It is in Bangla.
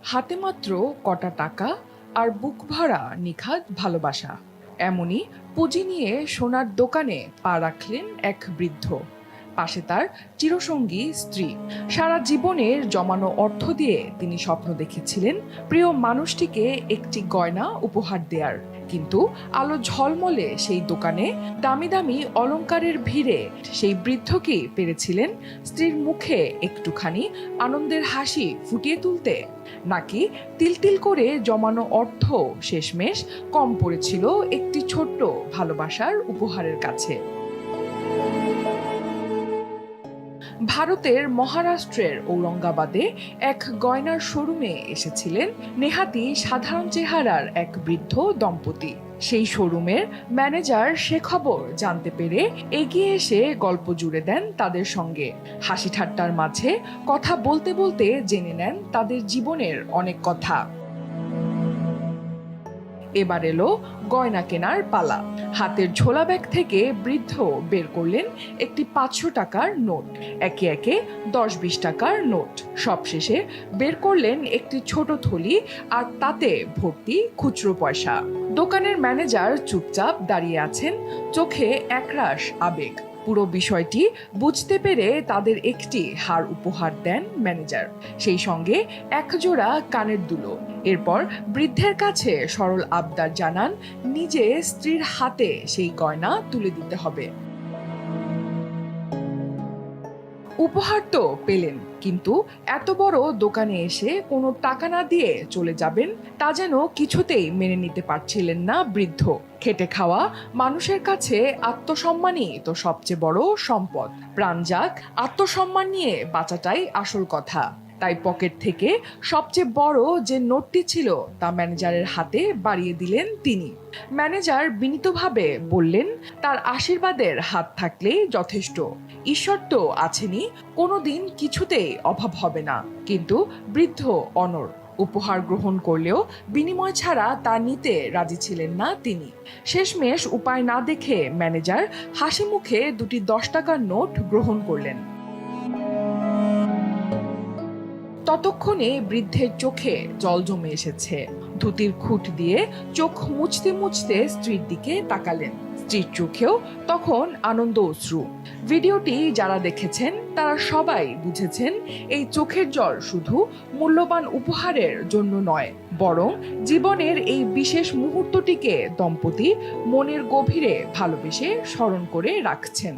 হাতে মাত্র কটা টাকা আর বুক ভরা নিখাদ ভালোবাসা। এমনই পুঁজি নিয়ে সোনার দোকানে পা রাখলেন এক বৃদ্ধ। পাশে তার চিরসঙ্গী স্ত্রী। সারা জীবনের জমানো অর্থ দিয়ে তিনি স্বপ্ন দেখেছিলেন প্রিয় মানুষটিকে একটি গয়না উপহার দেয়ার। কিন্তু আলো ঝলমলে সেই দোকানে দামি দামি অলংকারের ভিড়ে সেই বৃদ্ধ কি পেরেছিলেন স্ত্রীর মুখে একটুখানি আনন্দের হাসি ফুটিয়ে তুলতে? নাকি তিল তিল করে জমানো অর্থ শেষমেশ কম পড়েছিল একটি ছোট্ট ভালোবাসার উপহারের কাছে? ভারতের মহারাষ্ট্রের ঔরঙ্গাবাদে এক গয়নার শোরুমে এসেছিলেন নেহাতি সাধারণ চেহারার এক বৃদ্ধ দম্পতি। সেই শোরুমের ম্যানেজার সে খবর জানতে পেরে এগিয়ে এসে গল্প জুড়ে দেন তাদের সঙ্গে। হাসি ঠাট্টার মাঝে কথা বলতে বলতে জেনে নেন তাদের জীবনের অনেক কথা। এবার এলো গয়না কেনার পালা। হাতের ঝোলা ব্যাগ থেকে বৃদ্ধ বের করলেন একটি 500 টাকার নোট, একে একে 10-20 টাকার নোট। সবশেষে বের করলেন একটি ছোট থলি, আর তাতে ভর্তি খুচরো পয়সা। দোকানের ম্যানেজার চুপচাপ দাঁড়িয়ে আছেন, চোখে একরাশ আবেগ। পুরো বিষয়টি বুঝতে পেরে তাদের একটি হার উপহার দেন ম্যানেজার, সেই সঙ্গে একজোড়া কানের দুলো। এরপর বৃদ্ধের কাছে সরল আবদার জানান নিজে স্ত্রীর হাতে সেই গয়না তুলে দিতে হবে। উপহার তো পেলেন, কিন্তু এত বড় দোকানে এসে কোনো টাকা না দিয়ে চলে যাবেন তা যেন কিছুতেই মেনে নিতে পারছিলেন না বৃদ্ধ। খেটে খাওয়া মানুষের কাছে আত্মসম্মানই তো সবচেয়ে বড় সম্পদ। প্রাণ যাক, আত্মসম্মান নিয়ে বাঁচাটাই আসল কথা। তাই পকেট থেকে সবচেয়ে বড় যে নোটটি ছিল তা ম্যানেজারের হাতে বাড়িয়ে দিলেন তিনি। ম্যানেজার বিনীতভাবে বললেন, তার আশীর্বাদের হাত থাকলেই যথেষ্ট। ঈশ্বর তো আছেনই, কোনোদিন কিছুতেই অভাব হবে না। কিন্তু বৃদ্ধ অনড়। উপহার গ্রহণ করলেও বিনিময় ছাড়া তা নিতে রাজি ছিলেন না তিনি। শেষমেশ উপায় না দেখে ম্যানেজার হাসি মুখে দুটি 10 টাকার নোট গ্রহণ করলেন। ততক্ষণে বৃদ্ধের চোখে জল জমে এসেছে। ধুতির খুঁট দিয়ে চোখ মুছতে মুছতে স্ত্রীর দিকে তাকালেন। স্ত্রীর চোখেও তখন আনন্দ অশ্রু। ভিডিওটি যারা দেখেছেন তারা সবাই বুঝেছেন এই চোখের জল শুধু মূল্যবান উপহারের জন্য নয়, বরং জীবনের এই বিশেষ মুহূর্তটিকে দম্পতি মনের গভীরে ভালোবেসে স্মরণ করে রাখছেন।